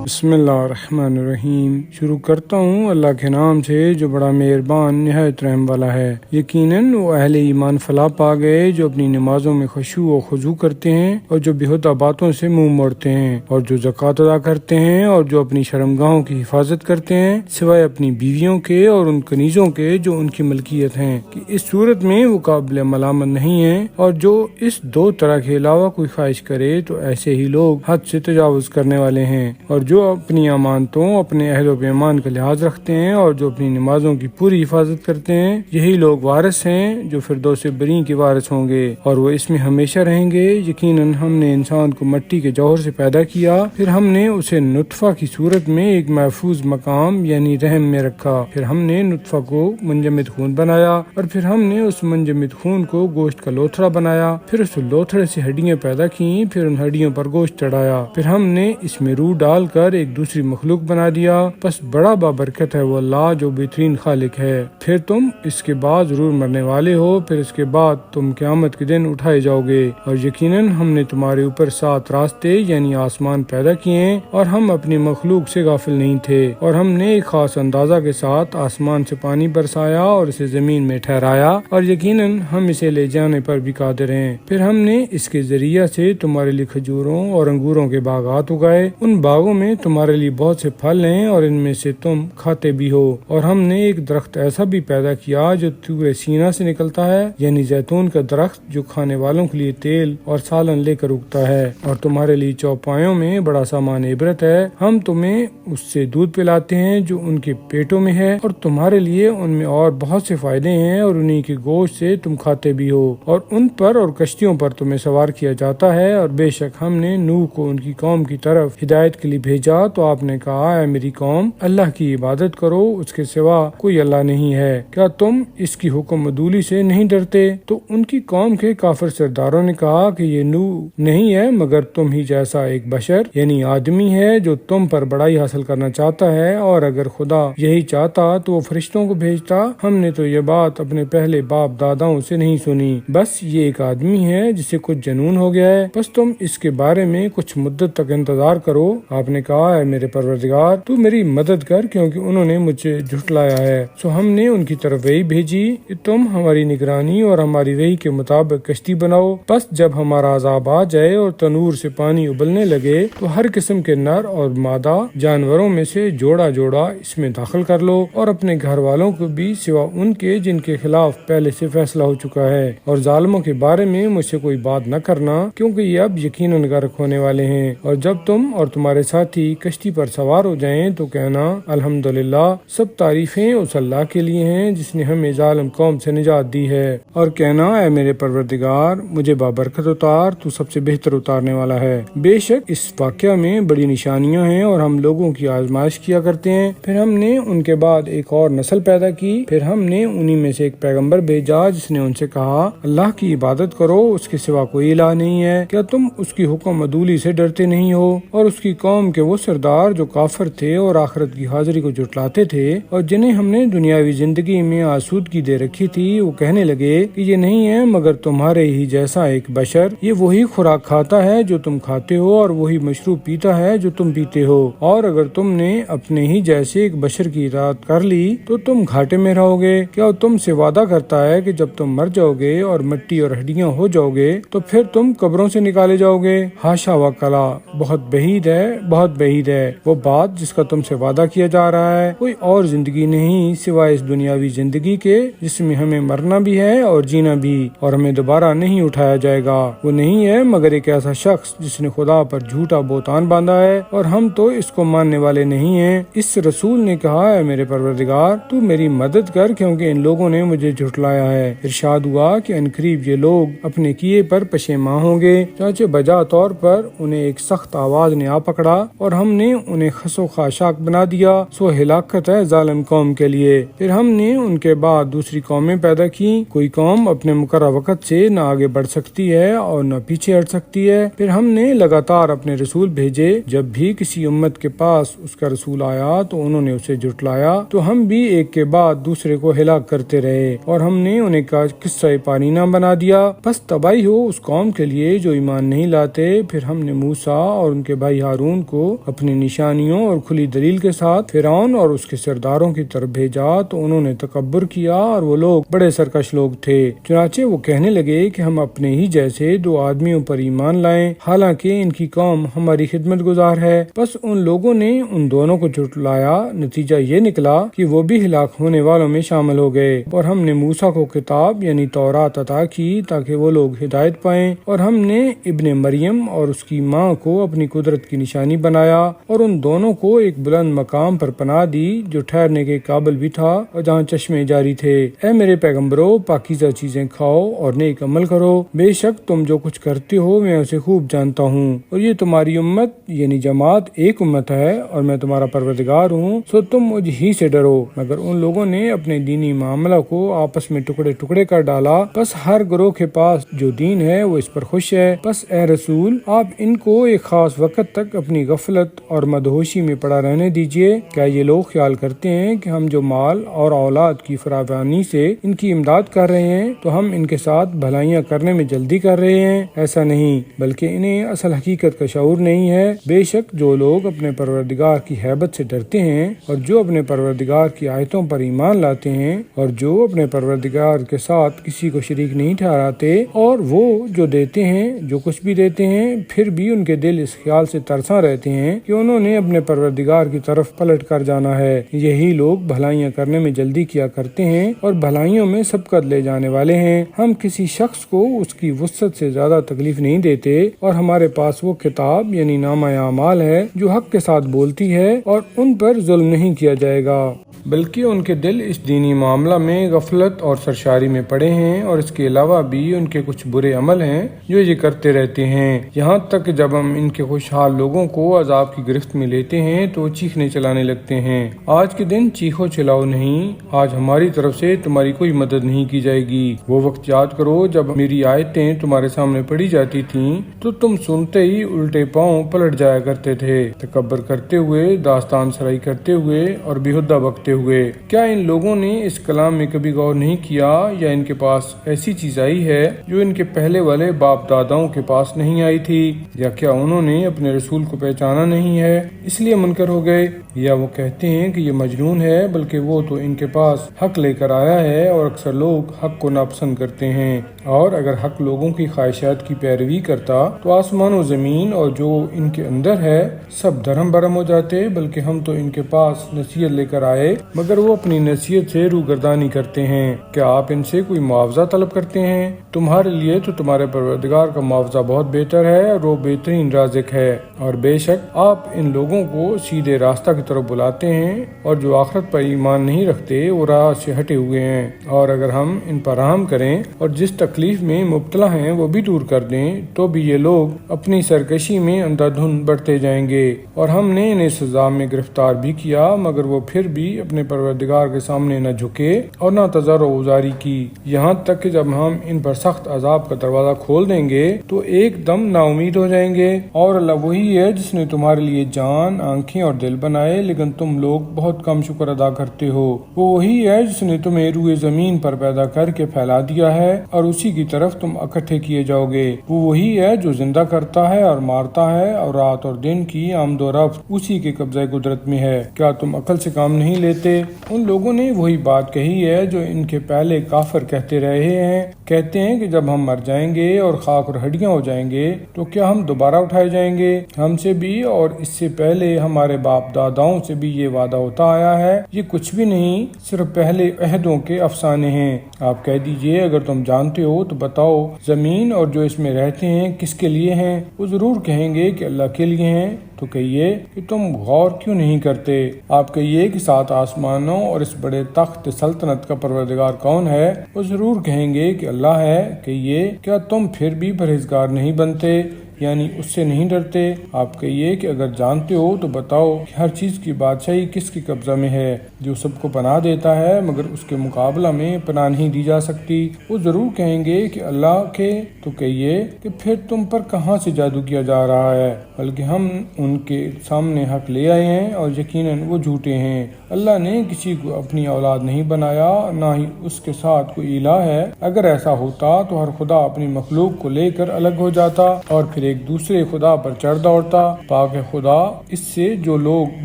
بسم اللہ الرحمن الرحیم۔ شروع کرتا ہوں اللہ کے نام سے جو بڑا مہربان نہایت رحم والا ہے۔ یقیناً وہ اہل ایمان فلاح پا گئے جو اپنی نمازوں میں خشوع و خضوع کرتے ہیں اور جو بےہودہ باتوں سے منہ موڑتے ہیں اور جو زکوٰۃ ادا کرتے ہیں اور جو اپنی شرمگاہوں کی حفاظت کرتے ہیں سوائے اپنی بیویوں کے اور ان کنیزوں کے جو ان کی ملکیت ہیں، کہ اس صورت میں وہ قابل ملامت نہیں ہیں، اور جو اس دو طرح کے علاوہ کوئی خواہش کرے تو ایسے ہی لوگ حد سے تجاوز کرنے والے ہیں، اور جو اپنی امانتوں اپنے اہل و پیمان کا لحاظ رکھتے ہیں اور جو اپنی نمازوں کی پوری حفاظت کرتے ہیں یہی لوگ وارث ہیں جو فردوس بری کے وارث ہوں گے اور وہ اس میں ہمیشہ رہیں گے۔ یقیناً ہم نے انسان کو مٹی کے جوہر سے پیدا کیا، پھر ہم نے اسے نطفہ کی صورت میں ایک محفوظ مقام یعنی رحم میں رکھا، پھر ہم نے نطفہ کو منجمد خون بنایا اور پھر ہم نے اس منجمد خون کو گوشت کا لوتھڑا بنایا، پھر اس لوتھڑے سے ہڈیاں پیدا کیں، پھر ان ہڈیوں پر گوشت چڑھایا، پھر ہم نے اس میں روح ڈال کر ایک دوسری مخلوق بنا دیا۔ پس بڑا بابرکت ہے وہ اللہ جو بہترین خالق ہے۔ پھر تم اس کے بعد ضرور مرنے والے ہو، پھر اس کے بعد تم قیامت کے دن اٹھائے جاؤ گے، اور یقیناً ہم نے تمہارے اوپر 7 راستے یعنی آسمان پیدا کیے ہیں اور ہم اپنی مخلوق سے غافل نہیں تھے، اور ہم نے ایک خاص اندازہ کے ساتھ آسمان سے پانی برسایا اور اسے زمین میں ٹھہرایا، اور یقیناً ہم اسے لے جانے پر بھی قادر ہیں۔ پھر ہم نے اس کے ذریعہ سے تمہارے لیے کھجوروں اور انگوروں کے باغات اگائے، ان باغوں میں تمہارے لیے بہت سے پھل ہیں اور ان میں سے تم کھاتے بھی ہو، اور ہم نے ایک درخت ایسا بھی پیدا کیا جو طور سینا سے نکلتا ہے یعنی زیتون کا درخت جو کھانے والوں کے لیے تیل اور سالن لے کر اگتا ہے، اور تمہارے لیے چوپایوں میں بڑا سامان عبرت ہے۔ ہم تمہیں اس سے دودھ پلاتے ہیں جو ان کے پیٹوں میں ہے، اور تمہارے لیے ان میں اور بہت سے فائدے ہیں، اور انہی کے گوشت سے تم کھاتے بھی ہو، اور ان پر اور کشتیوں پر تمہیں سوار کیا جاتا ہے، اور بے شک ہم نے نوح کو ان کی قوم کی طرف ہدایت کے لیے بھیجا تو آپ نے کہا اے میری قوم اللہ کی عبادت کرو، اس کے سوا کوئی اللہ نہیں ہے، کیا تم اس کی حکم عدولی سے نہیں ڈرتے؟ تو ان کی قوم کے کافر سرداروں نے کہا کہ یہ نوح نہیں ہے مگر تم ہی جیسا ایک بشر یعنی آدمی ہے جو تم پر بڑائی حاصل کرنا چاہتا ہے، اور اگر خدا یہی چاہتا تو وہ فرشتوں کو بھیجتا، ہم نے تو یہ بات اپنے پہلے باپ داداؤں سے نہیں سنی، بس یہ ایک آدمی ہے جسے کچھ جنون ہو گیا ہے، بس تم اس کے بارے میں کچھ مدت تک انتظار کرو۔ آپ نے کہا اے میرے پروردگار تو میری مدد کر کیونکہ انہوں نے مجھے جھٹلایا ہے، سو ہم نے ان کی طرف وحی بھیجی کہ تم ہماری نگرانی اور ہماری وحی کے مطابق کشتی بناؤ، بس جب ہمارا عذاب آ جائے اور تنور سے پانی ابلنے لگے تو ہر قسم کے نر اور مادہ جانوروں میں سے جوڑا جوڑا اس میں داخل کر لو، اور اپنے گھر والوں کو بھی سوا ان کے جن کے خلاف پہلے سے فیصلہ ہو چکا ہے، اور ظالموں کے بارے میں مجھ سے کوئی بات نہ کرنا کیونکہ یہ اب یقیناً غرق ہونے والے ہیں، اور جب تم اور تمہارے ساتھی کشتی پر سوار ہو جائیں تو کہنا الحمدللہ، سب تعریفیں اس اللہ کے لیے ہیں جس نے ہمیں ظالم قوم سے نجات دی ہے، اور کہنا اے میرے پروردگار مجھے بابرکت اتار، تو سب سے بہتر اتارنے والا ہے۔ بے شک اس واقعہ میں بڑی نشانیاں ہیں اور ہم لوگوں کی آزمائش کیا کرتے ہیں۔ پھر ہم نے ان کے بعد ایک اور نسل پیدا کی، پھر ہم نے انہی میں سے ایک پیغمبر بھیجا جس نے ان سے کہا اللہ کی عبادت کرو، اس کے سوا کوئی الہ نہیں ہے، کیا تم اس کی حکم عدولی سے ڈرتے نہیں ہو؟ اور اس کی قوم کے وہ سردار جو کافر تھے اور آخرت کی حاضری کو جھٹلاتے تھے اور جنہیں ہم نے دنیاوی زندگی میں آسودگی دے رکھی تھی، وہ کہنے لگے کہ یہ نہیں ہے مگر تمہارے ہی جیسا ایک بشر، یہ وہی خوراک کھاتا ہے جو تم کھاتے ہو اور وہی مشروب پیتا ہے جو تم پیتے ہو، اور اگر تم نے اپنے ہی جیسے ایک بشر کی اطاعت کر لی تو تم گھاٹے میں رہو گے۔ کیا تم سے وعدہ کرتا ہے کہ جب تم مر جاؤ گے اور مٹی اور ہڈیاں ہو جاؤ گے تو پھر تم قبروں سے نکالے جاؤ گے؟ ہاشا وکلا، بہت بعید ہے، بہت بعید ہے وہ بات جس کا تم سے وعدہ کیا جا رہا ہے۔ کوئی اور زندگی نہیں سوائے اس دنیاوی زندگی کے جس میں ہمیں مرنا بھی ہے اور جینا بھی، اور ہمیں دوبارہ نہیں اٹھایا جائے گا۔ وہ نہیں ہے مگر ایک ایسا شخص جس نے خدا پر جھوٹا بہتان باندھا ہے، اور ہم تو اس کو ماننے والے نہیں ہیں۔ اس رسول نے کہا اے میرے پروردگار تو میری مدد کر کیونکہ ان لوگوں نے مجھے جھٹلایا ہے۔ ارشاد ہوا کہ انقریب یہ لوگ اپنے کیے پر پشیماں ہوں گے، چانچہ بجا طور پر انہیں ایک سخت آواز نے آ پکڑا اور ہم نے انہیں خس و خاشاک بنا دیا، سو ہلاکت ہے ظالم قوم کے لیے۔ پھر ہم نے ان کے بعد دوسری قومیں پیدا کی، کوئی قوم اپنے مقررہ وقت سے نہ آگے بڑھ سکتی ہے اور نہ پیچھے ہٹ سکتی ہے۔ پھر ہم نے لگاتار اپنے رسول بھیجے، جب بھی کسی امت کے پاس اس کا رسول آیا تو انہوں نے اسے جھٹلایا، تو ہم بھی ایک کے بعد دوسرے کو ہلاک کرتے رہے، اور ہم نے انہیں قصہ پارینہ بنا دیا۔ بس تباہی ہو اس قوم کے لیے جو ایمان نہیں لاتے۔ پھر ہم نے موسیٰ اور ان کے بھائی ہارون کو اپنی نشانیوں اور کھلی دلیل کے ساتھ فرعون اور اس کے سرداروں کی طرف بھیجا تو انہوں نے تکبر کیا اور وہ لوگ بڑے سرکش لوگ تھے۔ چنانچہ وہ کہنے لگے کہ ہم اپنے ہی جیسے 2 آدمیوں پر ایمان لائیں، حالانکہ ان کی قوم ہماری خدمت گزار ہے۔ بس ان لوگوں نے ان دونوں کو جھٹلایا، نتیجہ یہ نکلا کہ وہ بھی ہلاک ہونے والوں میں شامل ہو گئے۔ اور ہم نے موسیٰ کو کتاب یعنی تورات عطا کی تاکہ وہ لوگ ہدایت پائیں، اور ہم نے ابن مریم اور اس کی ماں کو اپنی قدرت کی نشانی بنایا اور ان دونوں کو ایک بلند مقام پر پناہ دی جو ٹھہرنے کے قابل بھی تھا اور جہاں چشمے جاری تھے۔ اے میرے پیغمبرو، پاکیزہ چیزیں کھاؤ اور نیک عمل کرو، بے شک تم جو کچھ کرتے ہو میں اسے خوب جانتا ہوں، اور یہ تمہاری امت یعنی جماعت ایک امت ہے اور میں تمہارا پروردگار ہوں، سو تم مجھ ہی سے ڈرو۔ مگر ان لوگوں نے اپنے دینی معاملہ کو آپس میں ٹکڑے ٹکڑے کر ڈالا، بس ہر گروہ کے پاس جو دین ہے وہ اس پر خوش ہے۔ بس اے رسول، آپ ان کو ایک خاص وقت تک اپنی غفلت اور مدہوشی میں پڑا رہنے دیجئے۔ کیا یہ لوگ خیال کرتے ہیں کہ ہم جو مال اور اولاد کی فراوانی سے ان کی امداد کر رہے ہیں تو ہم ان کے ساتھ بھلائیاں کرنے میں جلدی کر رہے ہیں؟ ایسا نہیں، بلکہ انہیں اصل حقیقت کا شعور نہیں ہے۔ بے شک جو لوگ اپنے پروردگار کی ہیبت سے ڈرتے ہیں اور جو اپنے پروردگار کی آیتوں پر ایمان لاتے ہیں اور جو اپنے پروردگار کے ساتھ کسی کو شریک نہیں ٹھہراتے، اور وہ جو دیتے ہیں جو کچھ بھی دیتے ہیں پھر بھی ان کے دل اس خیال سے ترساں رہتے ہیں کہ انہوں نے اپنے پروردگار کی طرف پلٹ کر جانا ہے، یہی لوگ بھلائیاں کرنے میں جلدی کیا کرتے ہیں اور بھلائیوں میں سبقت لے جانے والے ہیں۔ ہم کسی شخص کو اس کی وسعت سے زیادہ تکلیف نہیں دیتے، اور ہمارے پاس وہ کتاب یعنی نامہ اعمال ہے جو حق کے ساتھ بولتی ہے، اور ان پر ظلم نہیں کیا جائے گا، بلکہ ان کے دل اس دینی معاملہ میں غفلت اور سرشاری میں پڑے ہیں، اور اس کے علاوہ بھی ان کے کچھ برے عمل ہیں جو یہ کرتے رہتے ہیں، یہاں تک کہ جب ہم ان کے خوشحال لوگوں کو عذاب کی گرفت میں لیتے ہیں تو چیخنے چلانے لگتے ہیں۔ آج کے دن چیخو چلاؤ نہیں، آج ہماری طرف سے تمہاری کوئی مدد نہیں کی جائے گی۔ وہ وقت یاد کرو جب میری آیتیں تمہارے سامنے پڑھی جاتی تھیں تو تم سنتے ہی الٹے پاؤں پلٹ جایا کرتے تھے، تکبر کرتے ہوئے، داستان سرائی کرتے ہوئے اور بیہودہ بکتے ہوئے۔ کیا ان لوگوں نے اس کلام میں کبھی غور نہیں کیا، یا ان کے پاس ایسی چیز آئی ہے جو ان کے پہلے والے باپ داداؤں کے پاس نہیں آئی تھی، یا کیا انہوں نے اپنے رسول کو پہچانا نہیں ہے اس لیے منکر ہو گئے؟ یا وہ کہتے ہیں کہ یہ مجنون ہے، بلکہ وہ تو ان کے پاس حق لے کر آیا ہے، اور اکثر لوگ حق کو ناپسند کرتے ہیں۔ اور اگر حق لوگوں کی خواہشات کی پیروی کرتا تو آسمان و زمین اور جو ان کے اندر ہے سب درہم برہم ہو جاتے، بلکہ ہم تو ان کے پاس نصیحت لے کر آئے مگر وہ اپنی نصیحت سے روگردانی کرتے ہیں۔ کیا آپ ان سے کوئی معاوضہ طلب کرتے ہیں؟ تمہارے لیے تو تمہارے پروردگار کا معاوضہ بہت بہتر ہے اور وہ بہترین رازق ہے، اور بے شک آپ ان لوگوں کو سیدھے راستہ کی طرف بلاتے ہیں، اور جو آخرت پر ایمان نہیں رکھتے وہ راہ سے ہٹے ہوئے ہیں۔ اور اگر ہم ان پر رحم کریں اور جس تکلیف میں مبتلا ہیں وہ بھی دور کر دیں تو بھی یہ لوگ اپنی سرکشی میں اندھا دھند بڑھتے جائیں گے، اور ہم نے انہیں سزا میں گرفتار بھی کیا مگر وہ پھر بھی اپنے پروردگار کے سامنے نہ جھکے اور نہ تضرع و گزاری کی، یہاں تک کہ جب ہم ان پر سخت عذاب کا دروازہ کھول دیں گے تو ایک دم نا امید ہو جائیں گے۔ اور اللہ وہی ہے جس نے تمہارے لیے جان، آنکھیں اور دل بنائے، لیکن تم لوگ بہت کم شکر ادا کرتے ہو۔ وہ وہی ہے جس نے تمہیں روئے زمین پر پیدا کر کے پھیلا دیا ہے اور اسی کی طرف تم اکٹھے کیے جاؤ گے۔ وہ وہی ہے جو زندہ کرتا ہے اور مارتا ہے، اور رات اور دن کی آمد و رفت اسی کے قبضہ قدرت میں ہے۔ کیا تم عقل سے کام نہیں لیتے؟ ان لوگوں نے وہی بات کہی ہے جو ان کے پہلے کافر کہتے رہے ہیں، کہتے ہیں کہ جب ہم مر جائیں گے اور خاک اور ہڈیاں ہو جائیں گے تو کیا ہم دوبارہ اٹھائے جائیں گے؟ ہم سے بھی اور اس سے پہلے ہمارے باپ داداؤں سے بھی یہ وعدہ ہوتا آیا ہے، یہ کچھ بھی نہیں، صرف پہلے عہدوں کے افسانے ہیں۔ آپ کہہ دیجئے اگر تم جانتے ہو تو بتاؤ زمین اور جو اس میں رہتے ہیں کس کے لیے ہیں؟ وہ ضرور کہیں گے کہ اللہ کے لیے ہیں۔ تو کہیے کہ تم غور کیوں نہیں کرتے؟ آپ کہیے کہ 7 آسمانوں اور اس بڑے تخت سلطنت کا پروردگار کون ہے؟ وہ ضرور کہیں گے کہ اللہ ہے۔ کہیے کیا تم پھر بھی پرہیزگار نہیں بنتے، یعنی اس سے نہیں ڈرتے؟ آپ کہیے کہ اگر جانتے ہو تو بتاؤ کہ ہر چیز کی بادشاہی کس کے قبضہ میں ہے، جو سب کو پناہ دیتا ہے مگر اس کے مقابلہ میں پناہ نہیں دی جا سکتی؟ وہ ضرور کہیں گے کہ اللہ کے۔ تو کہیے کہ پھر تم پر کہاں سے جادو کیا جا رہا ہے، بلکہ ہم ان کے سامنے حق لے آئے ہیں اور یقیناً وہ جھوٹے ہیں۔ اللہ نے کسی کو اپنی اولاد نہیں بنایا، نہ ہی اس کے ساتھ کوئی الہ ہے۔ اگر ایسا ہوتا تو ہر خدا اپنی مخلوق کو لے کر الگ ہو جاتا اور پھر ایک دوسرے خدا پر چڑھ دوڑتا۔ پاک ہے خدا اس سے جو لوگ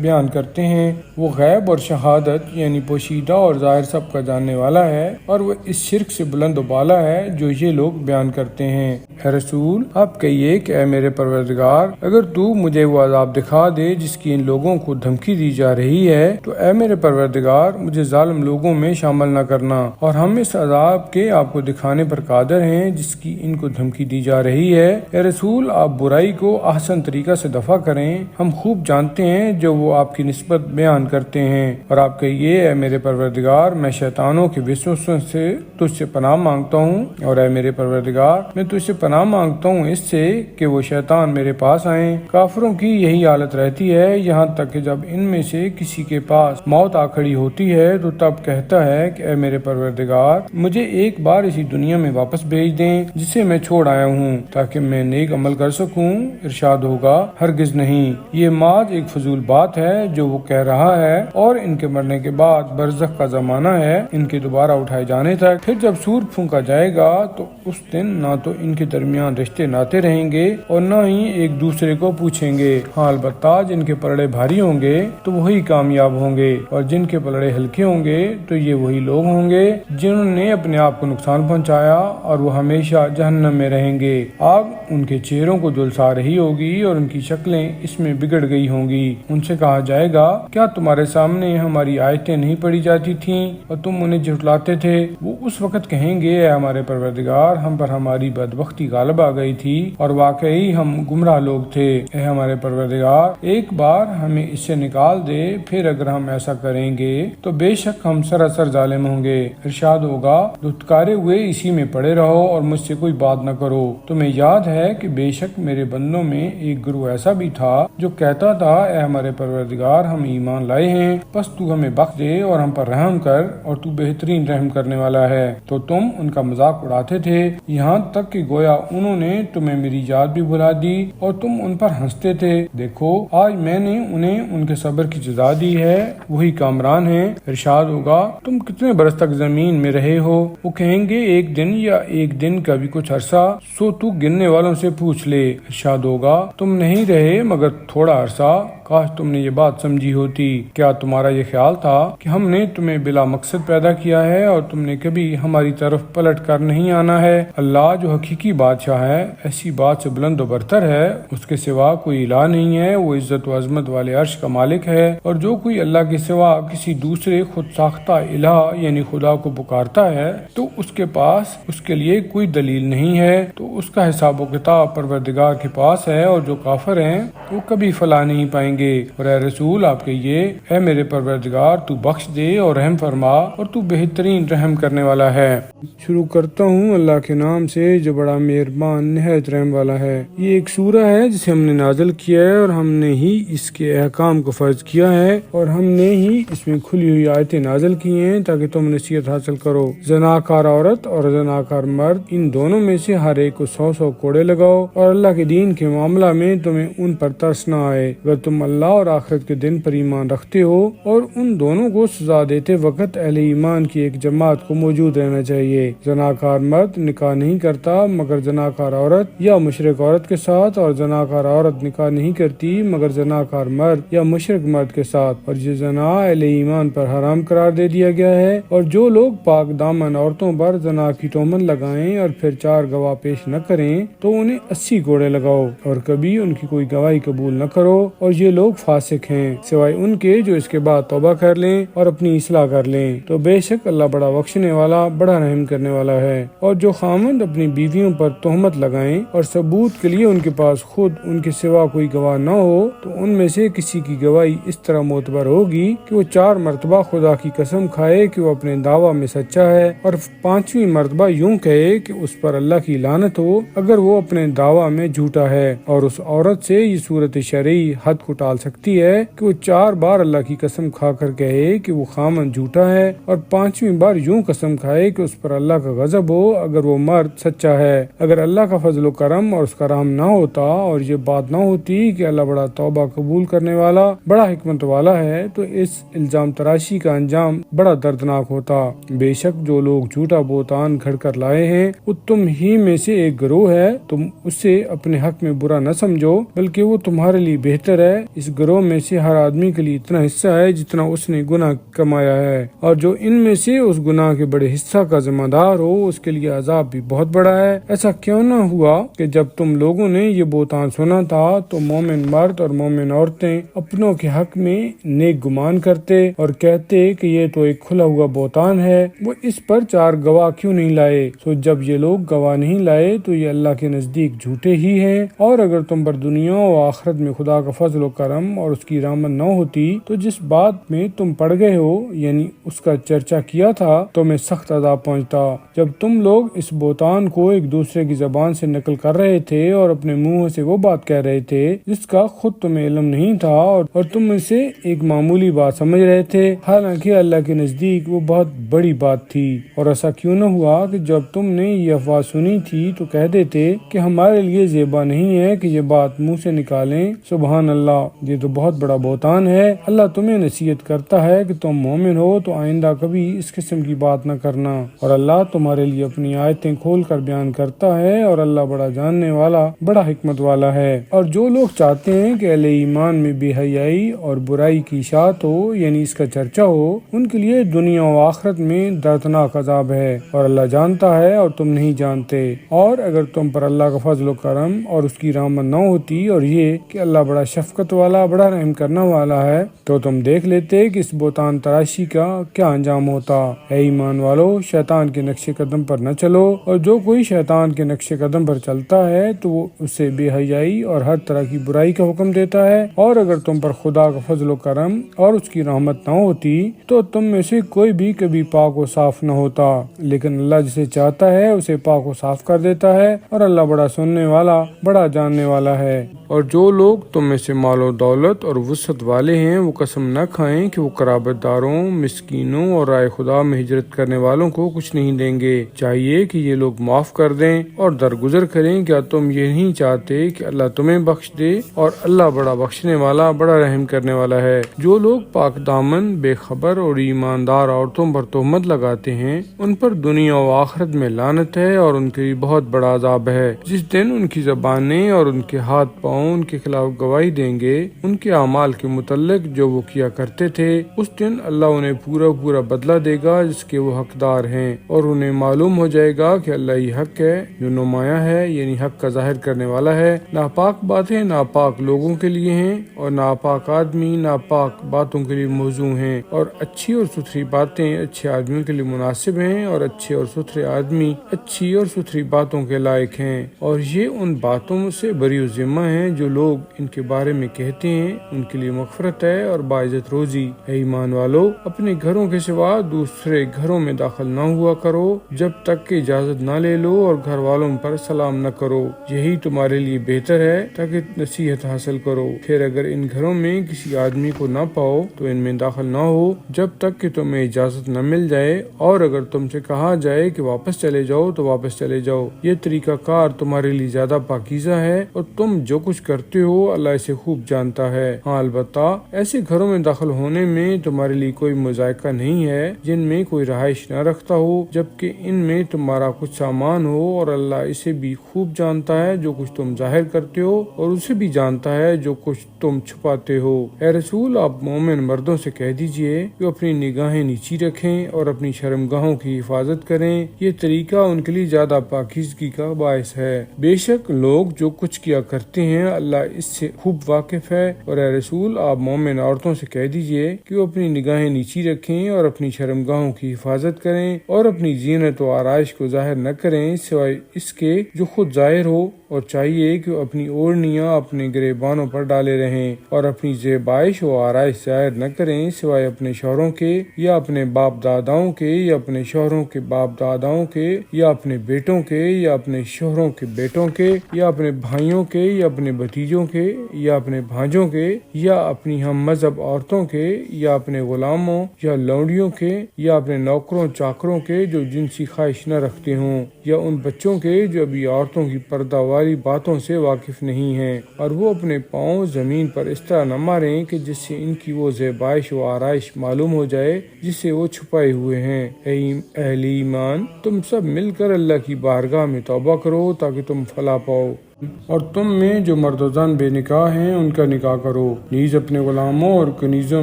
بیان کرتے ہیں، وہ غیب اور شہادت یعنی پوشیدہ اور ظاہر سب کا جاننے والا ہے، اور وہ اس شرک سے بلند و بالا ہے جو یہ لوگ بیان کرتے ہیں۔ اے رسول، آپ کہیے کہ اے میرے پروردگار، اگر تو مجھے وہ عذاب دکھا دے جس کی ان لوگوں کو دھمکی دی جا رہی ہے تو اے میرے پروردگار مجھے ظالم لوگوں میں شامل نہ کرنا، اور ہم اس عذاب کے آپ کو دکھانے پر قادر ہیں جس کی ان کو دھمکی دی جا رہی ہے۔ اے رسول، آپ برائی کو احسن طریقہ سے دفع کریں، ہم خوب جانتے ہیں جو وہ آپ کی نسبت بیان کرتے ہیں۔ اور آپ کہیے اے میرے پروردگار، میں شیطانوں کے وسوسوں سے تجھ سے پناہ مانگتا ہوں، اور اے میرے پروردگار میں تجھ سے پناہ مانگتا ہوں اس سے کہ وہ شیطان میرے پاس آئیں۔ کافروں کی یہی حالت رہتی ہے، یہاں تک کہ جب ان میں سے کسی کے پاس موت آ کھڑی ہوتی ہے تو تب کہتا ہے کہ اے میرے پروردگار مجھے ایک بار اسی دنیا میں واپس بھیج دیں جسے میں چھوڑ آیا ہوں تاکہ میں نیک عمل کر سکوں۔ ارشاد ہوگا ہرگز نہیں، یہ ماض ایک فضول بات ہے جو وہ کہہ رہا ہے، اور ان کے مرنے کے بعد برزخ کا زمانہ ہے، ان کے دوبارہ اٹھائے جانے تک۔ پھر جب سور پھونکا جائے گا تو اس دن نہ تو ان کے درمیان رشتے ناتے رہیں گے اور نہ ہی ایک دوسرے کو پوچھیں گے۔ ہاں البتہ جن کے پلڑے بھاری ہوں گے تو وہی کامیاب ہوں گے، اور جن کے پلڑے ہلکے ہوں گے تو یہ وہی لوگ ہوں گے جنہوں نے اپنے آپ کو نقصان پہنچایا، اور وہ ہمیشہ جہنم میں رہیں گے۔ آگ ان کے چہروں کو جھلسا رہی ہوگی اور ان کی شکلیں اس میں بگڑ گئی ہوں گی۔ ان سے کہا جائے گا کیا تمہارے سامنے ہماری آیتیں نہیں پڑھی جاتی تھیں اور تم انہیں جھٹلاتے تھے؟ وہ اس وقت کہیں گے اے ہمارے پروردگار، ہم پر ہماری بدبختی غالب آ گئی تھی اور واقعی ہم گمراہ لوگ تھے۔ اے ہمارے پروردگار، ایک بار ہمیں اس سے نکال دے، پھر اگر ہم ایسا کریں گے تو بے شک ہم سراسر ظالم ہوں گے۔ ارشاد ہوگا دھتکارے ہوئے اسی میں پڑے رہو اور مجھ سے کوئی بات نہ کرو۔ تمہیں یاد ہے کہ بے شک میرے بندوں میں ایک گروہ ایسا بھی تھا جو کہتا تھا اے ہمارے پروردگار ہم ایمان لائے ہیں، بس تو ہمیں بخش دے اور ہم پر رحم کر، اور تو بہترین رحم کرنے والا ہے۔ تو تم ان کا مذاق اڑاتے تھے، یہاں تک کہ گویا انہوں نے تمہیں میری یاد بھی بھلا دی اور تم ان پر ہنستے تھے۔ دیکھو آج میں نے انہیں ان کے صبر کی جزا دی ہے، وہی کامران ہیں۔ ارشاد ہوگا تم کتنے برس تک زمین میں رہے ہو؟ وہ کہیں گے ایک دن یا ایک دن کا بھی کچھ عرصہ، سو تو گننے والوں سے پوچھ لے۔ ارشاد ہوگا تم نہیں رہے مگر تھوڑا عرصہ، کاش تم نے یہ بات سمجھی ہوتی۔ کیا تمہارا یہ خیال تھا کہ ہم نے تمہیں بلا مقصد پیدا کیا ہے اور تم نے کبھی ہماری طرف پلٹ کر نہیں آنا ہے؟ اللہ جو حقیقی بادشاہ ہے، ایسی بات سے بلند و برتر ہے، اس کے سوا کوئی الہ نہیں ہے، وہ عزت و عظمت والے عرش کا مالک ہے، اور جو کوئی اللہ کے سوا کسی دوسرے خود ساختہ الہ یعنی خدا کو پکارتا ہے تو اس کے پاس اس کے لیے کوئی دلیل نہیں ہے، تو اس کا حساب و کتاب پروردگار کے پاس ہے، اور جو کافر ہیں وہ کبھی فلاح نہیں پائیں گے۔ اور اے رسول آپ کہیے اے میرے پروردگار تو بخش دے اور رحم فرما، اور تو بہترین رحم کرنے والا ہے۔ شروع کرتا ہوں اللہ کے نام سے جو بڑا مہربان نہایت رحم والا ہے۔ یہ ایک سورہ ہے جسے ہم نے نازل کیا ہے، اور ہم نے ہی اس کے احکام کو فرض کیا ہے، اور ہم نے ہی اس میں کھلی ہوئی آیتیں نازل کی ہیں تاکہ تم نصیحت حاصل کرو۔ زناکار عورت اور زناکار مرد، ان دونوں میں سے ہر ایک کو 100 کوڑے لگاؤ، اور اللہ کے دین کے معاملہ میں تمہیں ان پر ترس نہ آئے اگر تم اللہ اور آخرت کے دن پر ایمان رکھتے ہو۔ اور ان دونوں کو سزا دیتے وقت اہل ایمان کی ایک جماعت کو موجود رہنا چاہیے۔ زناکار مرد نکاح نہیں کرتا مگر زناکار عورت یا مشرک عورت کے ساتھ، اور زناکار عورت نکاح نہیں کرتی مگر زناکار مرد یا مشرک مرد کے ساتھ، اور یہ زنا اہل ایمان پر حرام قرار دے دیا گیا ہے۔ اور جو لوگ پاک دامن عورتوں پر زنا کی تہمت لگائیں اور پھر 4 گواہ پیش نہ کریں تو انہیں 80 کوڑے لگاؤ، اور کبھی ان کی کوئی گواہی قبول نہ کرو، اور یہ لوگ فاسق ہیں سوائے ان کے جو اس کے بعد توبہ کر لیں اور اپنی اصلاح کر لیں، تو بے شک اللہ بڑا بخشنے والا بڑا رحم کرنے والا ہے۔ اور جو خامند اپنی بیویوں پر تہمت لگائیں اور ثبوت کے لیے ان کے پاس خود ان کے سوا کوئی گواہ نہ ہو، تو ان میں سے کسی کی گواہی اس طرح معتبر ہوگی کہ وہ 4 مرتبہ خدا کی قسم کھائے کہ وہ اپنے دعویٰ میں سچا ہے، اور 5ویں مرتبہ یوں کہے کہ اس پر اللہ کی لعنت ہو اگر وہ اپنے دعویٰ میں جھوٹا ہے۔ اور اس عورت سے یہ صورت شرعی حد کو ٹال سکتی ہے کہ وہ 4 بار اللہ کی قسم کھا کر کہے کہ وہ خامن جھوٹا ہے، اور 5ویں بار یوں قسم کھائے کہ اس پر اللہ کا غضب ہو اگر وہ مرد سچا ہے۔ اگر اللہ کا فضل و کرم اور اس کا رحم نہ ہوتا اور یہ بات نہ ہوتی کہ اللہ بڑا توبہ قبول کرنے والا بڑا حکمت والا ہے، تو اس الزام تراشی کا انجام بڑا دردناک ہوتا۔ بے شک جو لوگ جھوٹا بہتان گھڑ کر لائے ہیں وہ تم ہی میں سے ایک گروہ ہے، تم اس سے اسے اپنے حق میں برا نہ سمجھو، بلکہ وہ تمہارے لیے بہتر ہے۔ اس گروہ میں سے ہر آدمی کے لیے اتنا حصہ ہے جتنا اس نے گناہ کمایا ہے، اور جو ان میں سے اس گناہ کے بڑے حصہ کا ذمہ دار ہو اس کے لیے عذاب بھی بہت بڑا ہے۔ ایسا کیوں نہ ہوا کہ جب تم لوگوں نے یہ بہتان سنا تھا تو مومن مرد اور مومن عورتیں اپنوں کے حق میں نیک گمان کرتے اور کہتے کہ یہ تو ایک کھلا ہوا بہتان ہے، وہ اس پر 4 گواہ کیوں نہیں لائے؟ سو جب یہ لوگ گواہ نہیں لائے تو یہ اللہ کے نزدیک جھوٹے ہی ہیں۔ اور اگر تم پر دنیا و آخرت میں خدا کا فضل و کرم اور اس کی رحمت نہ ہوتی تو جس بات میں تم پڑ گئے ہو یعنی اس کا چرچا کیا تھا تو میں سخت عذاب پہنچتا۔ جب تم لوگ اس بہتان کو ایک دوسرے کی زبان سے نقل کر رہے تھے اور اپنے منہ سے وہ بات کہہ رہے تھے جس کا خود تمہیں علم نہیں تھا اور تم اسے ایک معمولی بات سمجھ رہے تھے، حالانکہ اللہ کے نزدیک وہ بہت بڑی بات تھی۔ اور ایسا کیوں نہ ہوا کہ جب تم نے یہ افواہ سنی تھی تو کہہ دیتے کہ ہمارے لیے زیبا نہیں ہے کہ یہ بات منہ سے نکالیں، سبحان اللہ، یہ تو بہت بڑا بہتان ہے۔ اللہ تمہیں نصیحت کرتا ہے کہ تم مومن ہو تو آئندہ کبھی اس قسم کی بات نہ کرنا، اور اللہ تمہارے لیے اپنی آیتیں کھول کر بیان کرتا ہے، اور اللہ بڑا جاننے والا، بڑا حکمت والا ہے۔ اور جو لوگ چاہتے ہیں کہ اہل ایمان میں بے حیائی اور برائی کی اشاعت ہو یعنی اس کا چرچا ہو، ان کے لیے دنیا و آخرت میں دردناک عذاب ہے، اور اللہ جانتا ہے اور تم نہیں جانتے۔ اور اگر تم پر اللہ کا فضل و کرم اور اس کی رحمت نہ ہوتی اور یہ کہ اللہ بڑا شفقت والا، بڑا رحم کرنے والا ہے، تو تم دیکھ لیتے کہ اس بہتان تراشی کا کیا انجام ہوتا۔ اے ایمان والو، شیطان کے نقش قدم پر نہ چلو، اور جو کوئی شیطان کے نقش قدم پر چلتا ہے تو وہ اسے بے حیائی اور ہر طرح کی برائی کا حکم دیتا ہے۔ اور اگر تم پر خدا کا فضل و کرم اور اس کی رحمت نہ ہوتی تو تم میں سے کوئی بھی کبھی پاک و صاف نہ ہوتا، لیکن اللہ جسے چاہتا ہے اسے پاک و صاف کر دیتا ہے، اور اللہ بڑا سننے والا، بڑا جاننے والا ہے۔ اور جو لوگ تم میں سے مال و دولت اور وسعت والے ہیں وہ قسم نہ کھائیں کہ وہ قرابت داروں، مسکینوں اور رائے خدا میں ہجرت کرنے والوں کو کچھ نہیں دیں گے۔ چاہیے کہ یہ لوگ معاف کر دیں اور درگزر کریں۔ کیا تم یہ نہیں چاہتے کہ اللہ تمہیں بخش دے؟ اور اللہ بڑا بخشنے والا، بڑا رحم کرنے والا ہے۔ جو لوگ پاک دامن، بے خبر اور ایماندار عورتوں پر تہمت لگاتے ہیں ان پر دنیا و آخرت میں لعنت ہے، اور ان کے لیے بہت بڑا عذاب ہے۔ جس دن ان کی زبانیں اور ان کے ہاتھ پاؤں ان کے خلاف گواہی دیں گے ان کے اعمال کے متعلق جو وہ کیا کرتے تھے، اس دن اللہ انہیں پورا بدلہ دے گا جس کے وہ حقدار ہیں، اور انہیں معلوم ہو جائے گا کہ اللہ ہی حق ہے جو نمایاں ہے، یعنی حق کا ظاہر کرنے والا ہے۔ ناپاک باتیں ناپاک لوگوں کے لیے ہیں، اور ناپاک آدمی ناپاک باتوں کے لیے موزوں ہیں، اور اچھی اور ستھری باتیں اچھے آدمیوں کے لیے مناسب ہیں، اور اچھے اور ستھرے آدمی اچھی اور ستھری باتوں کے لائق ہیں۔ اور یہ ان باتوں سے بری و ذمہ ہیں جو لوگ ان کے بارے میں کہتے ہیں، ان کے لیے مغفرت ہے اور باعزت روزی۔ اے ایمان والو، اپنے گھروں کے سوا دوسرے گھروں میں داخل نہ ہوا کرو جب تک کہ اجازت نہ لے لو، اور گھر والوں پر سلام نہ کرو، یہی تمہارے لیے بہتر ہے تاکہ نصیحت حاصل کرو۔ پھر اگر ان گھروں میں کسی آدمی کو نہ پاؤ تو ان میں داخل نہ ہو جب تک کہ تمہیں اجازت نہ مل جائے، اور اگر تم سے کہا جائے کہ واپس چلے جاؤ تو واپس چلے جاؤ۔ یہ طریقہ کار تمہارے لیے زیادہ پاکیزہ ہے، اور تم جو کچھ کرتے ہو اللہ اسے خوب جانتا ہے۔ ہاں البتہ ایسے گھروں میں داخل ہونے میں تمہارے لیے کوئی مذائقہ نہیں ہے جن میں کوئی رہائش نہ رکھتا ہو، جبکہ ان میں تمہارا کچھ سامان ہو، اور اللہ اسے بھی خوب جانتا ہے جو کچھ تم ظاہر کرتے ہو، اور اسے بھی جانتا ہے جو کچھ تم چھپاتے ہو۔ اے رسول، آپ مومن مردوں سے کہہ دیجئے کہ اپنی نگاہیں نیچی رکھیں اور اپنی شرمگاہوں کی حفاظت کریں، یہ طریقہ ان کے لیے زیادہ پاکیزگی کا باعث ہے۔ بے شک لوگ جو کچھ کیا کرتے ہیں اللہ اس سے خوب واقف ہے۔ اور اے رسول، آپ مومن عورتوں سے کہہ دیجئے کہ وہ اپنی نگاہیں نیچی رکھیں اور اپنی شرمگاہوں کی حفاظت کریں، اور اپنی زینت و آرائش کو ظاہر نہ کریں سوائے اس کے جو خود ظاہر ہو، اور چاہیے کہ وہ اپنی اوڑھنیاں اپنے گریبانوں پر ڈالے رہیں، اور اپنی زیبائش و آرائش ظاہر نہ کریں سوائے اپنے شوہروں کے یا اپنے باپ داداؤں کے یا اپنے شوہروں کے باپ داداؤں کے یا اپنے بیٹوں کے یا اپنے شوہروں کے بیٹوں کے یا اپنے بھائیوں کے یا اپنے بھتیجوں کے یا اپنے بھانجوں کے یا اپنی ہم مذہب عورتوں کے یا اپنے غلاموں یا لونڈیوں کے یا اپنے نوکروں چاکروں کے جو جنسی خواہش نہ رکھتے ہوں، یا ان بچوں کے جو ابھی عورتوں کی پردہ والی باتوں سے واقف نہیں ہیں، اور وہ اپنے پاؤں زمین پر اس طرح نہ ماریں کہ جس سے ان کی وہ زیبائش و آرائش معلوم ہو جائے جسے وہ چھپائے ہوئے ہیں۔ اے اہل ایمان، تم سب مل کر اللہ کی بارگاہ میں توبہ کرو تاکہ تم فلاح پاؤ۔ اور تم میں جو مرد و زن بے نکاح ہیں ان کا نکاح کرو، نیز اپنے غلاموں اور کنیزوں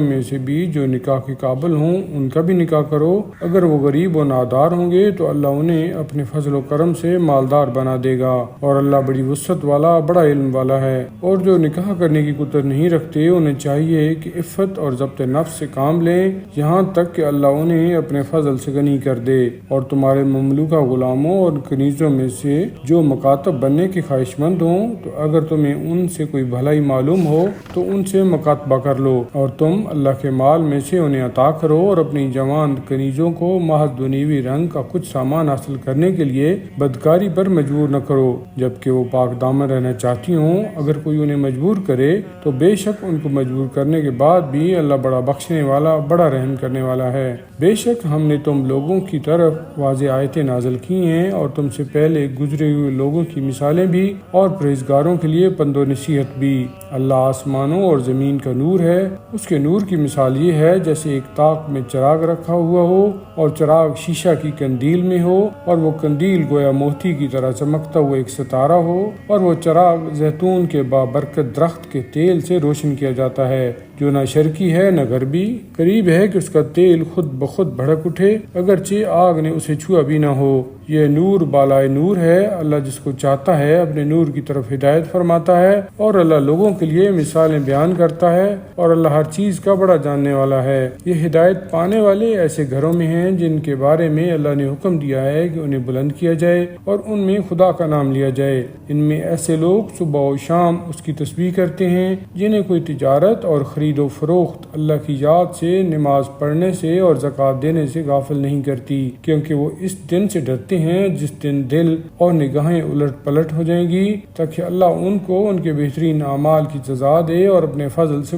میں سے بھی جو نکاح کے قابل ہوں ان کا بھی نکاح کرو۔ اگر وہ غریب و نادار ہوں گے تو اللہ انہیں اپنے فضل و کرم سے مالدار بنا دے گا، اور اللہ بڑی وسعت والا بڑا علم والا ہے۔ اور جو نکاح کرنے کی قدرت نہیں رکھتے انہیں چاہیے کہ عفت اور ضبط نفس سے کام لیں یہاں تک کہ اللہ انہیں اپنے فضل سے غنی کر دے۔ اور تمہارے مملوکہ غلاموں اور کنیزوں میں سے جو مکاتب بننے کے خواہش مند ہوں تو اگر تمہیں ان سے کوئی بھلائی معلوم ہو تو ان سے مکاتبہ کر لو، اور تم اللہ کے مال میں سے انہیں عطا کرو، اور اپنی جوان کنیزوں کو محض دنیوی رنگ کا کچھ سامان حاصل کرنے کے لیے بدکاری پر مجبور نہ کرو جبکہ وہ پاک دامن رہنا چاہتی ہوں۔ اگر کوئی انہیں مجبور کرے تو بے شک ان کو مجبور کرنے کے بعد بھی اللہ بڑا بخشنے والا بڑا رحم کرنے والا ہے۔ بے شک ہم نے تم لوگوں کی طرف واضح آیتیں نازل کی ہیں اور تم سے پہلے گزرے ہوئے لوگوں کی مثالیں بھی اور پرہیزگاروں کے لیے پند و نصیحت بھی۔ اللہ آسمانوں اور زمین کا نور ہے، اس کے نور کی مثال یہ ہے جیسے ایک طاق میں چراغ رکھا ہوا ہو اور چراغ شیشہ کی قندیل میں ہو، اور وہ قندیل گویا موتی کی طرح چمکتا ہوا ایک ستارہ ہو، اور وہ چراغ زیتون کے بابرکت درخت کے تیل سے روشن کیا جاتا ہے جو نہ شرقی ہے نہ غربی، قریب ہے کہ اس کا تیل خود بخود بھڑک اٹھے اگرچہ آگ نے اسے چھوا بھی نہ ہو۔ یہ نور بالائے نور ہے، اللہ جس کو چاہتا ہے اپنے نور کی طرف ہدایت فرماتا ہے، اور اللہ لوگوں کے لیے مثالیں بیان کرتا ہے، اور اللہ ہر چیز کا بڑا جاننے والا ہے۔ یہ ہدایت پانے والے ایسے گھروں میں ہیں جن کے بارے میں اللہ نے حکم دیا ہے کہ انہیں بلند کیا جائے اور ان میں خدا کا نام لیا جائے۔ ان میں ایسے لوگ صبح و شام اس کی تسبیح کرتے ہیں جنہیں کوئی تجارت اور خرید و فروخت اللہ کی یاد سے، نماز پڑھنے سے اور زکوٰۃ دینے سے غافل نہیں کرتی، کیونکہ وہ اس دن سے ڈرتے ہیں جس دن دل اور نگاہیں الٹ پلٹ ہو جائیں گی، تاکہ اللہ ان کو ان کے بہترین اعمال کی جزا دے اور اپنے فضل سے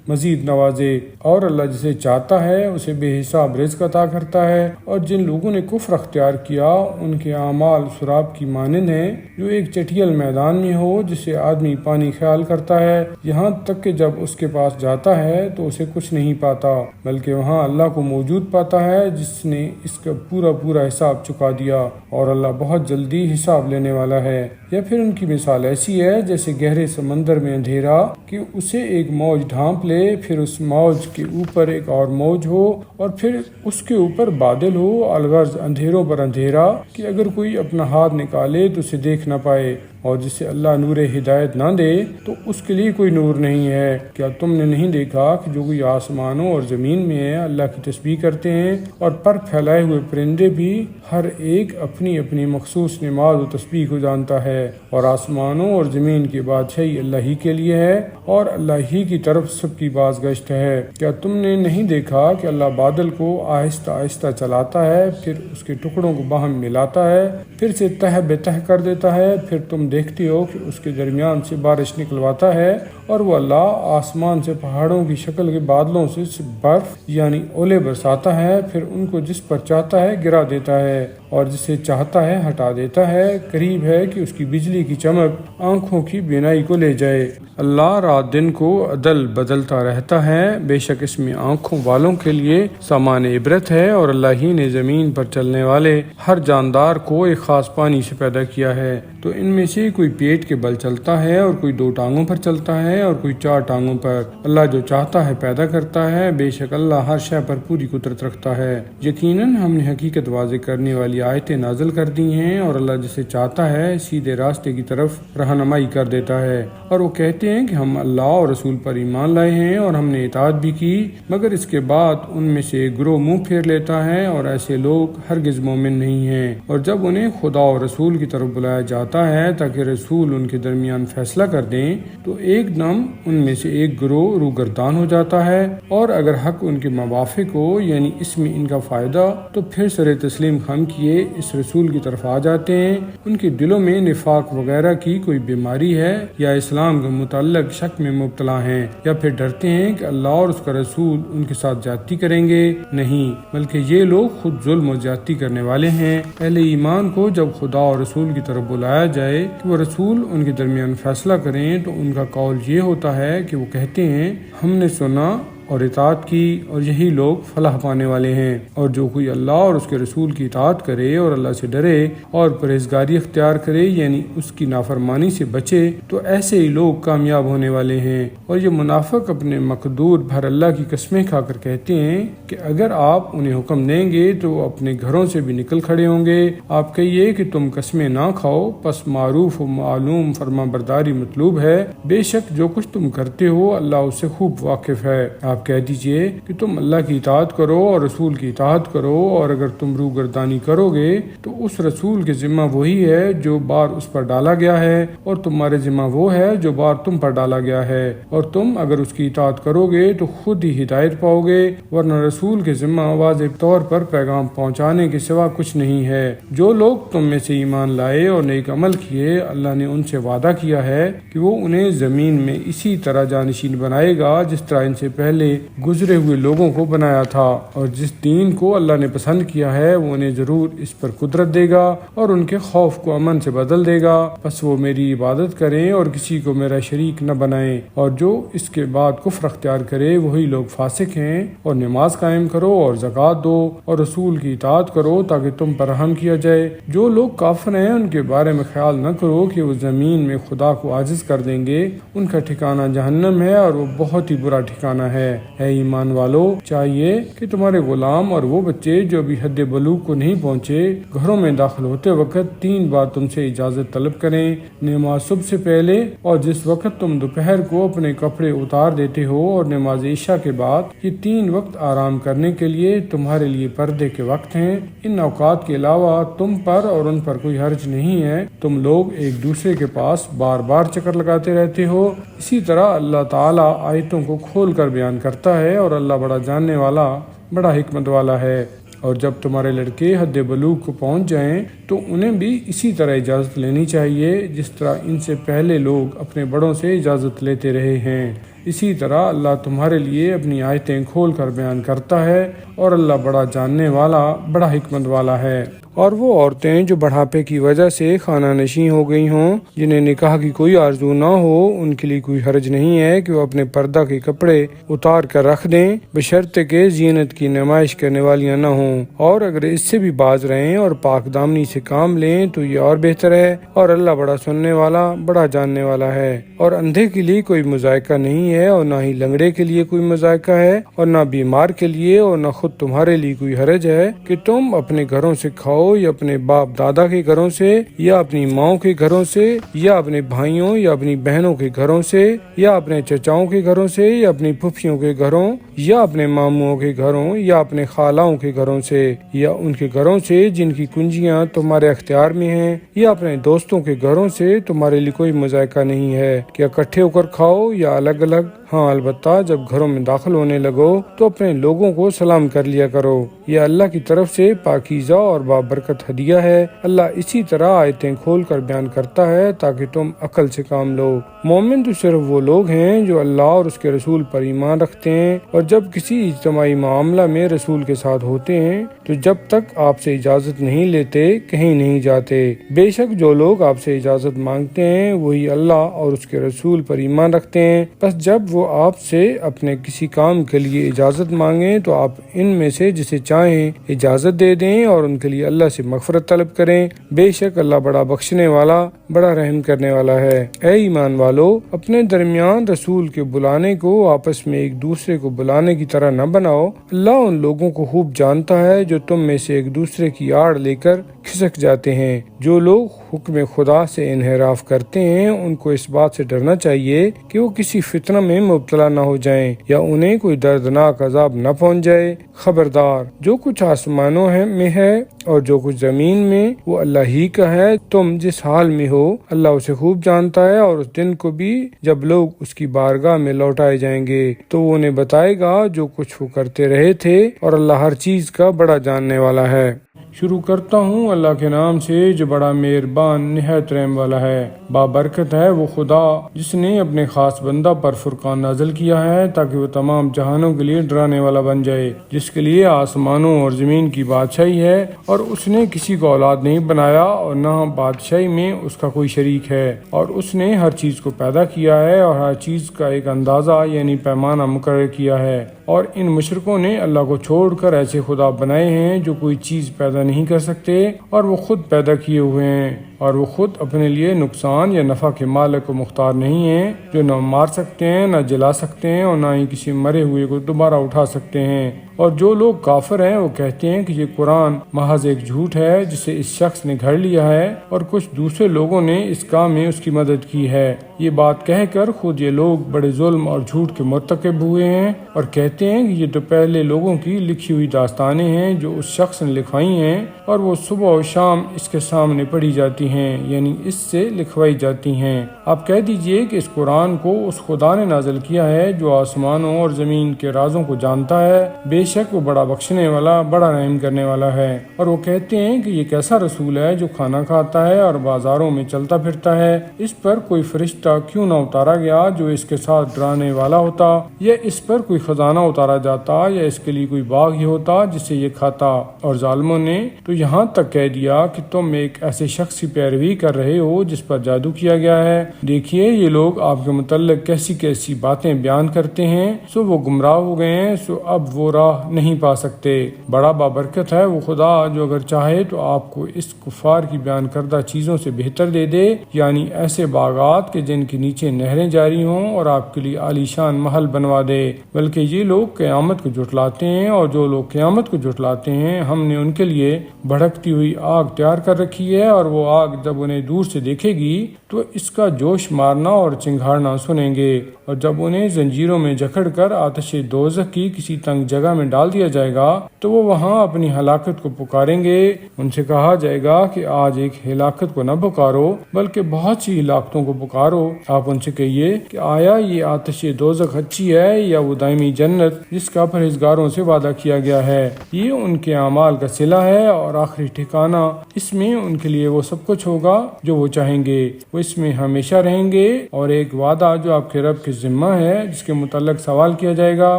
مزید نوازے۔ اور اللہ جسے چاہتا ہے اسے بے حساب رزق عطا کرتا ہے، اور جن لوگوں نے کفر اختیار کیا ان کے اعمال سراب کی مانند ہیں جو ایک چٹیل میدان میں ہو جسے آدمی پانی خیال کرتا ہے، یہاں تک کہ جب اس کے پاس جاتا ہے تو اسے کچھ نہیں پاتا، بلکہ وہاں اللہ کو موجود پاتا ہے جس نے اس کا پورا حساب چکا دیا، اور اللہ بہت جلدی حساب لینے والا ہے۔ یا پھر ان کی مثال ایسی ہے جیسے گہرے سمندر میں اندھیرا کہ اسے ایک موج ڈھانپ لے، پھر اس موج کے اوپر ایک اور موج ہو، اور پھر اس کے اوپر بادل ہو، الغرض اندھیروں پر اندھیرا کہ اگر کوئی اپنا ہاتھ نکالے تو اسے دیکھ نہ پائے، اور جسے اللہ نور ہدایت نہ دے تو اس کے لیے کوئی نور نہیں ہے۔ کیا تم نے نہیں دیکھا کہ جو کوئی آسمانوں اور زمین میں ہے اللہ کی تسبیح کرتے ہیں، اور پر پھیلائے ہوئے پرندے بھی ہر ایک اپنی اپنی مخصوص نماز و تسبیح کو جانتا ہے، اور آسمانوں اور زمین کی بادشاہی اللہ ہی کے لیے ہے، اور اللہ ہی کی طرف سب کی بازگشت ہے۔ کیا تم نے نہیں دیکھا کہ اللہ بادل کو آہستہ آہستہ چلاتا ہے، پھر اس کے ٹکڑوں کو باہم ملاتا ہے، پھر سے تہ بے تہ کر دیتا ہے، پھر تم دیکھتے ہو کہ اس کے درمیان سے بارش نکلواتا ہے، اور وہ اللہ آسمان سے پہاڑوں کی شکل کے بادلوں سے برف یعنی اولے برساتا ہے، پھر ان کو جس پر چاہتا ہے گرا دیتا ہے اور جسے چاہتا ہے ہٹا دیتا ہے، قریب ہے کہ اس کی بجلی کی چمک آنکھوں کی بینائی کو لے جائے۔ اللہ رات دن کو عدل بدلتا رہتا ہے، بے شک اس میں آنکھوں والوں کے لیے سامان عبرت ہے، اور اللہ ہی نے زمین پر چلنے والے ہر جاندار کو ایک خاص پانی سے پیدا کیا ہے، تو ان میں سے کوئی پیٹ کے بل چلتا ہے اور کوئی 2 ٹانگوں پر چلتا ہے اور کوئی 4 ٹانگوں پر۔ اللہ جو چاہتا ہے پیدا کرتا ہے، بے شک اللہ ہر شے پر پوری قدرت رکھتا ہے۔ یقیناً ہم نے حقیقت واضح کرنے والی آیتیں نازل کر دی ہیں، اور اللہ جسے چاہتا ہے سیدھے راستے کی طرف رہنمائی کر دیتا ہے۔ اور وہ کہتے ہیں کہ ہم اللہ اور رسول پر ایمان لائے ہیں اور ہم نے اطاعت بھی کی، مگر اس کے بعد ان میں سے ایک گروہ منہ پھیر لیتا ہے، اور ایسے لوگ ہرگز مومن نہیں ہیں۔ اور جب انہیں خدا اور رسول کی طرف بلایا جاتا ہے تاکہ رسول ان کے درمیان فیصلہ کر دیں تو ایک دم ان میں سے ایک گروہ روگردان ہو جاتا ہے، اور اگر حق ان کے موافق ہو یعنی اس میں ان کا فائدہ تو پھر سر تسلیم خم کیے اس رسول کی طرف آ جاتے ہیں۔ ان کے دلوں میں نفاق وغیرہ کی کوئی بیماری ہے یا اسلام کے متعلق شک میں مبتلا ہیں، یا پھر ڈرتے ہیں کہ اللہ اور اس کا رسول ان کے ساتھ زیادتی کریں گے، نہیں بلکہ یہ لوگ خود ظلم و زیادتی کرنے والے ہیں۔ اہل ایمان کو جب خدا اور رسول کی طرف بلایا جائے کہ وہ رسول ان کے درمیان فیصلہ کریں تو ان کا قول یہ ہوتا ہے کہ وہ کہتے ہیں ہم نے سنا اور اطاعت کی، اور یہی لوگ فلاح پانے والے ہیں۔ اور جو کوئی اللہ اور اس کے رسول کی اطاعت کرے اور اللہ سے ڈرے اور پرہیزگاری اختیار کرے، یعنی اس کی نافرمانی سے بچے، تو ایسے ہی لوگ کامیاب ہونے والے ہیں۔ اور یہ منافق اپنے مقدور بھر اللہ کی قسمیں کھا کر کہتے ہیں کہ اگر آپ انہیں حکم دیں گے تو وہ اپنے گھروں سے بھی نکل کھڑے ہوں گے۔ آپ کہیے کہ تم قسمیں نہ کھاؤ، پس معروف و معلوم فرما برداری مطلوب ہے۔ بے شک جو کچھ تم کرتے ہو اللہ اس سے خوب واقف ہے۔ آپ کہہ دیجئے کہ تم اللہ کی اطاعت کرو اور رسول کی اطاعت کرو، اور اگر تم روگردانی کرو گے تو اس رسول کے ذمہ وہی ہے جو بار اس پر ڈالا گیا ہے، اور تمہارے ذمہ وہ ہے جو بار تم پر ڈالا گیا ہے، اور تم اگر اس کی اطاعت کرو گے تو خود ہی ہدایت پاؤ گے، ورنہ رسول کے ذمہ واضح طور پر پیغام پہنچانے کے سوا کچھ نہیں ہے۔ جو لوگ تم میں سے ایمان لائے اور نیک عمل کیے، اللہ نے ان سے وعدہ کیا ہے کہ وہ انہیں زمین میں اسی طرح جانشین بنائے گا جس طرح ان سے پہلے گزرے ہوئے لوگوں کو بنایا تھا، اور جس دین کو اللہ نے پسند کیا ہے وہ انہیں ضرور اس پر قدرت دے گا اور ان کے خوف کو امن سے بدل دے گا۔ بس وہ میری عبادت کریں اور کسی کو میرا شریک نہ بنائیں، اور جو اس کے بعد کفر اختیار کرے وہی لوگ فاسق ہیں۔ اور نماز قائم کرو اور زکوٰۃ دو اور رسول کی اطاعت کرو تاکہ تم پر رحم کیا جائے۔ جو لوگ کافر ہیں ان کے بارے میں خیال نہ کرو کہ وہ زمین میں خدا کو عاجز کر دیں گے، ان کا ٹھکانہ جہنم ہے اور وہ بہت ہی برا ٹھکانہ ہے۔ اے ایمان والو، چاہیے کہ تمہارے غلام اور وہ بچے جو ابھی حد بلوغ کو نہیں پہنچے گھروں میں داخل ہوتے وقت 3 بار تم سے اجازت طلب کریں، نماز صبح سے پہلے، اور جس وقت تم دوپہر کو اپنے کپڑے اتار دیتے ہو، اور نماز عشاء کے بعد۔ یہ 3 وقت آرام کرنے کے لیے تمہارے لیے پردے کے وقت ہیں۔ ان اوقات کے علاوہ تم پر اور ان پر کوئی حرج نہیں ہے۔ تم لوگ ایک دوسرے کے پاس بار بار چکر لگاتے رہتے ہو۔ اسی طرح اللہ تعالیٰ آیتوں کو کھول کر بیان کرتا ہے، اور اللہ بڑا جاننے والا، بڑا حکمت والا ہے۔ اور جب تمہارے لڑکے حد بلوغ کو پہنچ جائیں تو انہیں بھی اسی طرح اجازت لینی چاہیے جس طرح ان سے پہلے لوگ اپنے بڑوں سے اجازت لیتے رہے ہیں۔ اسی طرح اللہ تمہارے لیے اپنی آیتیں کھول کر بیان کرتا ہے، اور اللہ بڑا جاننے والا، بڑا حکمت والا ہے۔ اور وہ عورتیں جو بڑھاپے کی وجہ سے خانہ نشین ہو گئی ہوں، جنہیں نکاح کی کوئی آرزو نہ ہو، ان کے لیے کوئی حرج نہیں ہے کہ وہ اپنے پردہ کے کپڑے اتار کر رکھ دیں، بشرطے کہ زینت کی نمائش کرنے والیاں نہ ہوں۔ اور اگر اس سے بھی باز رہیں اور پاک دامنی سے کام لیں تو یہ اور بہتر ہے، اور اللہ بڑا سننے والا، بڑا جاننے والا ہے۔ اور اندھے کے لیے کوئی مذائقہ نہیں ہے، اور نہ ہی لنگڑے کے لیے کوئی مذائقہ ہے، اور نہ بیمار کے لیے، اور نہ خود تمہارے لیے کوئی حرج ہے کہ تم اپنے گھروں سے کھاؤ، یا اپنے باپ دادا کے گھروں سے، یا اپنی ماؤں کے گھروں سے، یا اپنے بھائیوں یا اپنی بہنوں کے گھروں سے، یا اپنے چچاؤں کے گھروں سے، یا اپنی پھوپھیوں کے گھروں، یا اپنے ماموں کے گھروں، یا اپنے خالاؤں کے گھروں سے، یا ان کے گھروں سے جن کی کنجیاں تمہارے اختیار میں ہیں، یا اپنے دوستوں کے گھروں سے۔ تمہارے لیے کوئی مذائقہ نہیں ہے کہ اکٹھے ہو کر کھاؤ یا الگ الگ۔ ہاں البتہ جب گھروں میں داخل ہونے لگو تو اپنے لوگوں کو سلام کر لیا کرو، یہ اللہ کی طرف سے پاکیزہ اور بابرکت ہدیہ ہے۔ اللہ اسی طرح آیتیں کھول کر بیان کرتا ہے تاکہ تم عقل سے کام لو۔ مومن تو صرف وہ لوگ ہیں جو اللہ اور اس کے رسول پر ایمان رکھتے ہیں، اور جب کسی اجتماعی معاملہ میں رسول کے ساتھ ہوتے ہیں تو جب تک آپ سے اجازت نہیں لیتے کہیں نہیں جاتے۔ بے شک جو لوگ آپ سے اجازت مانگتے ہیں وہی اللہ اور اس کے رسول پر ایمان رکھتے ہیں، بس جب وہ آپ سے اپنے کسی کام کے لیے اجازت مانگیں تو آپ ان میں سے جسے چاہیں اجازت دے دیں، اور ان کے لیے اللہ سے مغفرت طلب کریں۔ بے شک اللہ بڑا بخشنے والا، بڑا رحم کرنے والا ہے۔ اے ایمان والو، اپنے درمیان رسول کے بلانے کو آپس میں ایک دوسرے کو بلانے کی طرح نہ بناؤ۔ اللہ ان لوگوں کو خوب جانتا ہے جو تم میں سے ایک دوسرے کی آڑ لے کر کھسک جاتے ہیں۔ جو لوگ حکم خدا سے انحراف کرتے ہیں ان کو اس بات سے ڈرنا چاہیے کہ وہ کسی فتنہ میں مبتلا نہ ہو جائیں یا انہیں کوئی دردناک عذاب نہ پہنچ جائے۔ خبردار، جو کچھ آسمانوں میں ہے اور جو کچھ زمین میں، وہ اللہ ہی کا ہے۔ تم جس حال میں ہو اللہ اسے خوب جانتا ہے، اور اس دن کو بھی جب لوگ اس کی بارگاہ میں لوٹائے جائیں گے تو وہ انہیں بتائے گا جو کچھ وہ کرتے رہے تھے، اور اللہ ہر چیز کا بڑا جاننے والا ہے۔ شروع کرتا ہوں اللہ کے نام سے جو بڑا مہربان نہایت رحم والا ہے۔ بابرکت ہے وہ خدا جس نے اپنے خاص بندہ پر فرقان نازل کیا ہے تاکہ وہ تمام جہانوں کے لیے ڈرانے والا بن جائے، جس کے لیے آسمانوں اور زمین کی بادشاہی ہے، اور اس نے کسی کو اولاد نہیں بنایا اور نہ بادشاہی میں اس کا کوئی شریک ہے، اور اس نے ہر چیز کو پیدا کیا ہے اور ہر چیز کا ایک اندازہ یعنی پیمانہ مقرر کیا ہے۔ اور ان مشرکوں نے اللہ کو چھوڑ کر ایسے خدا بنائے ہیں جو کوئی چیز پیدا نہیں کر سکتے اور وہ خود پیدا کیے ہوئے ہیں، اور وہ خود اپنے لیے نقصان یا نفع کے مالک و مختار نہیں ہیں، جو نہ مار سکتے ہیں، نہ جلا سکتے ہیں، اور نہ ہی کسی مرے ہوئے کو دوبارہ اٹھا سکتے ہیں۔ اور جو لوگ کافر ہیں وہ کہتے ہیں کہ یہ قرآن محض ایک جھوٹ ہے جسے اس شخص نے گھڑ لیا ہے، اور کچھ دوسرے لوگوں نے اس کام میں اس کی مدد کی ہے۔ یہ بات کہہ کر خود یہ لوگ بڑے ظلم اور جھوٹ کے مرتکب ہوئے ہیں، اور کہتے ہیں کہ یہ تو پہلے لوگوں کی لکھی ہوئی داستانیں ہیں جو اس شخص نے لکھوائی ہیں، اور وہ صبح و شام اس کے سامنے پڑھی جاتی ہیں، یعنی اس سے لکھوائی جاتی ہیں۔ آپ کہہ دیجئے کہ اس قرآن کو اس خدا نے نازل کیا ہے جو آسمانوں اور زمین کے رازوں کو جانتا ہے، بے شک وہ بڑا بخشنے والا، بڑا رحم کرنے والا ہے۔ اور وہ کہتے ہیں کہ یہ کیسا رسول ہے جو کھانا کھاتا ہے اور بازاروں میں چلتا پھرتا ہے، اس پر کوئی فرشتہ کیوں نہ اتارا گیا جو اس کے ساتھ ڈرانے والا ہوتا، یا اس پر کوئی خزانہ اتارا جاتا، یا اس کے لیے کوئی باغ ہی ہوتا جسے یہ کھاتا۔ اور ظالموں نے تو یہاں تک کہہ دیا کہ تم ایک ایسے شخص کی پیروی کر رہے ہو جس پر جادو کیا گیا ہے۔ دیکھیے یہ لوگ آپ کے متعلق کیسی کیسی باتیں بیان کرتے ہیں، سو وہ گمراہ ہو گئے ہیں، سو اب وہ راہ نہیں پا سکتے۔ بڑا بابرکت ہے وہ خدا جو اگر چاہے تو آپ کو اس کفار کی بیان کردہ چیزوں سے بہتر دے دے، یعنی ایسے باغات کے جن کے نیچے نہریں جاری ہوں، اور آپ کے لیے عالیشان محل بنوا دے۔ بلکہ یہ لوگ قیامت کو جھٹلاتے ہیں، اور جو لوگ قیامت کو جھٹلاتے ہیں ہم نے ان کے لیے بھڑکتی ہوئی آگ تیار کر رکھی ہے، اور وہ آگ جب انہیں دور سے دیکھے گی تو اس کا جوش مارنا اور چنگھاڑنا سنیں گے، اور جب انہیں زنجیروں میں جکڑ کر آتش دوزخ کی کسی تنگ جگہ میں ڈال دیا جائے گا تو وہ وہاں اپنی ہلاکت کو پکاریں گے۔ ان سے کہا جائے گا کہ آج ایک ہلاکت کو نہ پکارو بلکہ بہت سی ہلاکتوں کو پکارو۔ آپ ان سے کہیے کہ آیا یہ آتش دوزخ اچھی ہے یا وہ دائمی جنت جس کا پرہیزگاروں سے وعدہ کیا گیا ہے؟ یہ ان کے اعمال کا صلہ ہے، اور آخری ٹھکانہ اس میں ان کے لیے وہ سب کچھ ہوگا جو وہ چاہیں گے، وہ اس میں ہمیشہ رہیں گے۔ اور ایک وعدہ جو آپ کے رب کے ذمہ ہے جس کے متعلق سوال کیا جائے گا،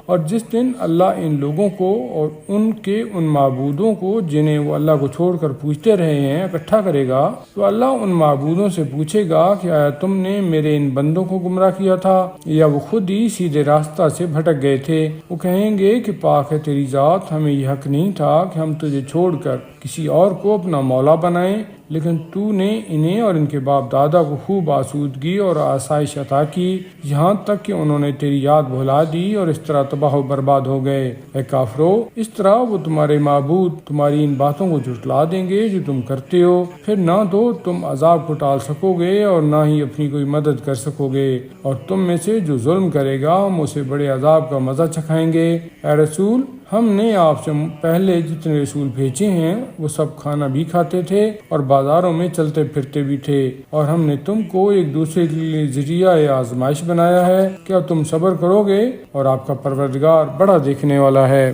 اور جس دن اللہ ان لوگوں کو اور ان کے ان معبودوں کو جنہیں وہ اللہ کو چھوڑ کر پوجتے رہے ہیں اکٹھا کرے گا، تو اللہ ان معبودوں سے پوچھے گا کہ آیا تم نے میرے ان بندوں کو گمراہ کیا تھا یا وہ خود ہی سیدھے راستہ سے بھٹک گئے تھے؟ وہ کہیں گے کہ پاک ہے تیری ذات، ہمیں یہ حق نہیں تھا کہ ہم تجھے چھوڑ کر کسی اور کو اپنا مولا بنائیں، لیکن تو نے انہیں اور ان کے باپ دادا کو خوب آسودگی اور آسائش عطا کی، یہاں تک کہ انہوں نے تیری یاد بھلا دی اور اس طرح تباہ و برباد ہو گئے۔ اے کافرو، اس طرح وہ تمہارے معبود تمہاری ان باتوں کو جھٹلا دیں گے جو تم کرتے ہو، پھر نہ تو تم عذاب کو ٹال سکو گے اور نہ ہی اپنی کوئی مدد کر سکو گے، اور تم میں سے جو ظلم کرے گا ہم اسے بڑے عذاب کا مزہ چکھائیں گے۔ اے رسول، ہم نے آپ سے پہلے جتنے رسول بھیجے ہیں وہ سب کھانا بھی کھاتے تھے اور بازاروں میں چلتے پھرتے بھی تھے، اور ہم نے تم کو ایک دوسرے کے لیے ذریعہ آزمائش بنایا ہے۔ کیا تم صبر کرو گے؟ اور آپ کا پروردگار بڑا دیکھنے والا ہے۔